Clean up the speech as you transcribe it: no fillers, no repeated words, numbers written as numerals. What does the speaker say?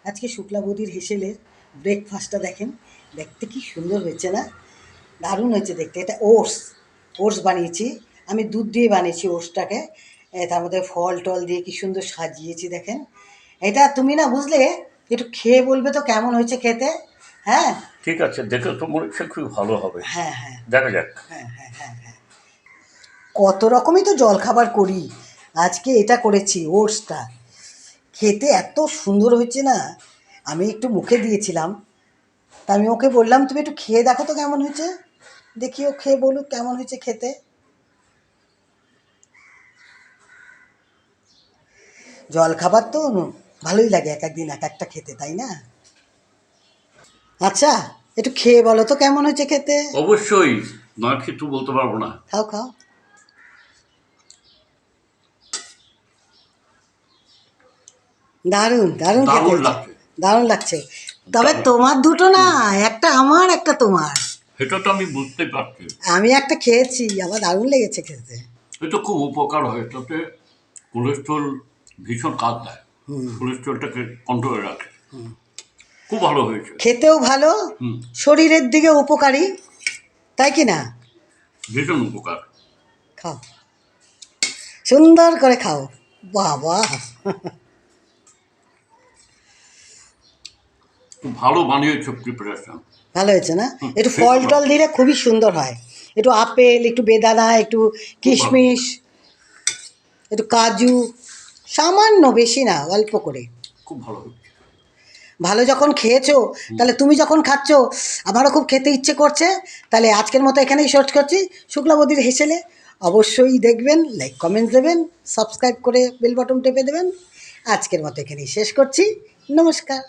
আজকে শুক্লা বৌদির হেসেলের ব্রেকফাস্টটা দেখেন, দেখতে কি সুন্দর হয়েছে না? দারুণ হয়েছে দেখতে। এটা ওটস বানিয়েছি আমি, দুধ দিয়ে বানিয়েছি ওটসটাকে। তার মধ্যে ফল টল দিয়ে কি সুন্দর সাজিয়েছি দেখেন। এটা তুমি না বুঝলে, একটু খেয়ে বলবে তো কেমন হয়েছে খেতে। হ্যাঁ ঠিক আছে, দেখে তো মনে হচ্ছে খুব ভালো হবে। হ্যাঁ হ্যাঁ দেখা যাক। হ্যাঁ হ্যাঁ হ্যাঁ হ্যাঁ, কত রকমই তো জলখাবার করি, আজকে এটা করেছি ওটসটা। খেতে এত সুন্দর হয়েছে না, আমি একটু মুখে দিয়েছিলাম, তা আমি ওকে বললাম তুমি একটু খেয়ে দেখো তো কেমন হয়েছে, দেখি ও খেয়ে বলুক কেমন হয়েছে খেতে। জলখাবার তো ভালোই লাগে এক একদিন এক একটা খেতে, তাই না? আচ্ছা, একটু খেয়ে বলো তো কেমন হয়েছে খেতে। অবশ্যই, না খেয়ে তো বলতে পারবো না। খাও খাও। দারুণ দারুণ খেতে দারুণ হয়েছে, লাগছে। দারুণ লাগছে। তবে দারুণ। তোমার দুটো না, একটা আমার একটা তোমার। সেটা তো আমি বুঝতে পারছি। আমি একটা খেয়েছি, আমার দারুণ লেগেছে খেতে। এটা খুব উপকার হয়, এটাতে কোলেস্ট্রল ভীষণ কাজ দেয়, কোলেস্ট্রলটাকে কন্ট্রোলে রাখে। খুব ভালো হয়েছে। খেতেও ভালো, হুম। শরীরের দিকে উপকারী, তাই কি না? ভীষণ উপকার। খাও, সুন্দর করে খাও। বাবা, খুব ভালো বানিয়েছো প্রিপারেশন। ভালো হয়েছে না? হুম, একটু ভীষণ ফল ভালো। টল দিলে খুবই সুন্দর হয়। একটু আপেল, একটু বেদানা, একটু খুব ভালো। কিশমিশ, একটু কাজু, সামান্য, বেশি না, অল্প করে। খুব ভালো হয়েছে। ভালো যখন খেয়েছো, তাহলে তুমি যখন খাচ্ছ আমারও খুব খেতে ইচ্ছে করছে। তাহলে আজকের মতো এখানেই শেষ করছি। শুক্লা বৌদির হেসেলে অবশ্যই দেখবেন, লাইক কমেন্ট দেবেন, সাবস্ক্রাইব করে বেল বাটন টেপে দেবেন। আজকের মতো এখানেই শেষ করছি। নমস্কার।